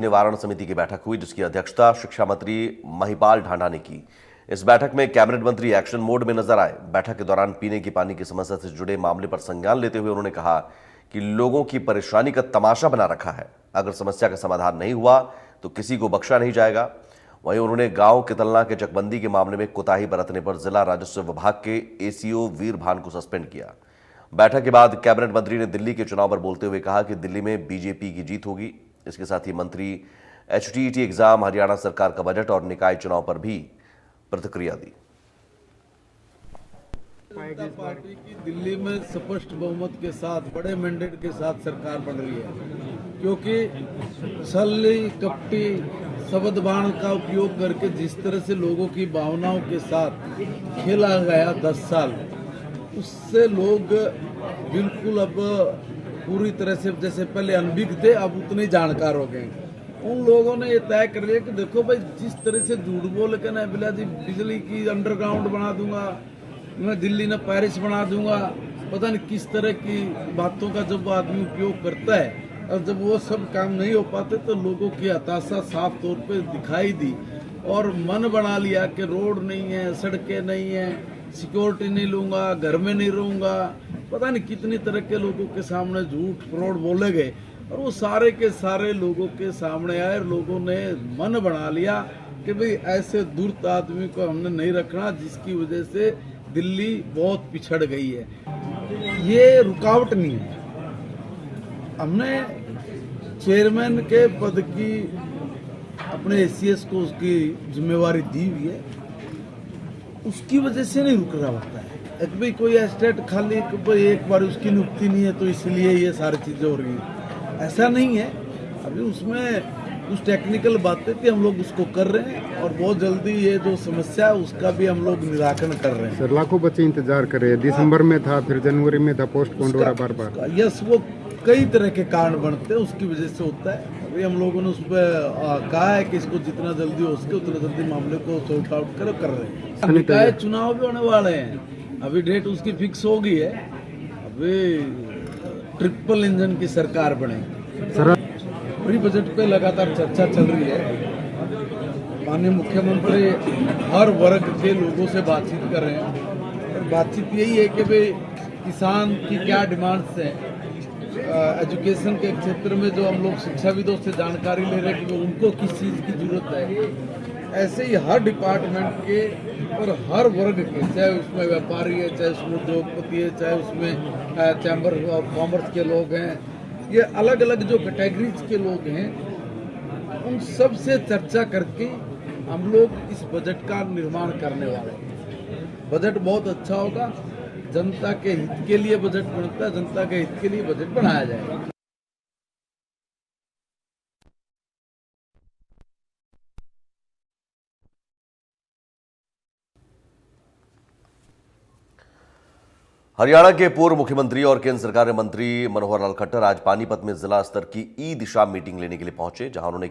निवारण समिति की बैठक हुई, जिसकी अध्यक्षता शिक्षा मंत्री महिपाल ढांडा ने की। इस बैठक में कैबिनेट मंत्री एक्शन मोड में नजर आए। बैठक के दौरान पीने की पानी की समस्या से जुड़े मामले पर संज्ञान लेते हुए उन्होंने कहा कि लोगों की परेशानी का तमाशा बना रखा है। अगर समस्या का समाधान नहीं हुआ तो किसी को बख्शा नहीं जाएगा। वहीं उन्होंने गांव कितलना के चकबंदी के मामले में कोताही बरतने पर जिला राजस्व विभाग के एसीओ वीर भान को सस्पेंड किया। बैठक के बाद कैबिनेट मंत्री ने दिल्ली के चुनाव पर बोलते हुए कहा कि दिल्ली में बीजेपी की जीत होगी। इसके साथ ही मंत्री एचटीईटी एग्जाम, हरियाणा सरकार का बजट और निकाय चुनाव पर भी प्रतिक्रिया दी। जनता पार्टी की दिल्ली में स्पष्ट बहुमत के साथ, बड़े मैंडेट के साथ सरकार बन रही है, क्योंकि छली कपटी शब्द बाण का उपयोग करके जिस तरह से लोगों की भावनाओं के साथ खेला गया 10 साल, उससे लोग बिल्कुल अब पूरी तरह से, जैसे पहले अनभिज्ञ थे, अब उतने जानकार हो गए। उन लोगों ने ये तय कर लिया कि देखो भाई, जिस तरह से झूठ बोल के ना बिजली की अंडरग्राउंड बना दूंगा, मैं दिल्ली न पेरिस बना दूंगा, पता नहीं किस तरह की बातों का जब आदमी उपयोग करता है, और जब वो सब काम नहीं हो पाते तो लोगों की हताशा साफ तौर पे दिखाई दी और मन बना लिया कि रोड नहीं है, सड़कें नहीं है, सिक्योरिटी नहीं लूंगा, घर में नहीं रहूंगा, पता नहीं कितनी तरह के लोगों के सामने झूठ फ्रॉड बोले गए और वो सारे के सारे लोगों के सामने आए और लोगों ने मन बना लिया कि भाई ऐसे दुष्ट आदमी को हमने नहीं रखना, जिसकी वजह से दिल्ली बहुत पिछड़ गई है। ये रुकावट नहीं है। हमने चेयरमैन के पद की अपने एसीएस को उसकी जिम्मेवारी दी हुई है, उसकी वजह से नहीं रुक रहा होता है। एक भाई कोई एस्टेट खाली एक बार उसकी नियुक्ति नहीं है तो इसलिए ये सारी चीजें हो रही है, ऐसा नहीं है। अभी उसमें कुछ टेक्निकल बातें थी, हम लोग उसको कर रहे हैं और बहुत जल्दी ये जो समस्या है उसका भी हम लोग निराकरण कर रहे हैं। सर, लाखों बच्चे इंतजार कर रहे हैं। दिसंबर में था, फिर जनवरी में था, पोस्टपोन हो रहा बार बार। यस, वो कई तरह के कारण बनते हैं, उसकी वजह से होता है। अभी हम लोगों ने उस पर कहा है कि इसको जितना जल्दी हो सके उतना जल्दी मामले को सॉर्ट आउट कर रहे हैं। निकाय चुनाव भी होने वाले हैं, अभी डेट उसकी फिक्स हो गई है। अभी ट्रिपल इंजन की सरकार बनेगी। सर, प्री बजट पे लगातार चर्चा चल रही है। माननीय मुख्यमंत्री हर वर्ग के लोगों से बातचीत कर रहे हैं और बातचीत यही है कि भाई किसान की क्या डिमांड्स हैं, एजुकेशन के क्षेत्र में जो हम लोग शिक्षाविदों से जानकारी ले रहे हैं कि उनको किस चीज़ की जरूरत है। ऐसे ही हर डिपार्टमेंट के और हर वर्ग के, चाहे उसमें व्यापारी है, चाहे उसमें उद्योगपति है, चाहे उसमें चैम्बर ऑफ कॉमर्स के लोग हैं, ये अलग अलग जो कैटेगरीज के लोग हैं, उन सब से चर्चा करके हम लोग इस बजट का निर्माण करने वाले हैं। बजट बहुत अच्छा होगा, जनता के हित के लिए बजट बनता है, जनता के हित के लिए बजट बनाया जाएगा। हरियाणा के पूर्व मुख्यमंत्री और केंद्र सरकार के मंत्री मनोहर लाल खट्टर आज पानीपत में जिला स्तर की ई दिशा मीटिंग लेने के लिए पहुंचे, जहां उन्होंने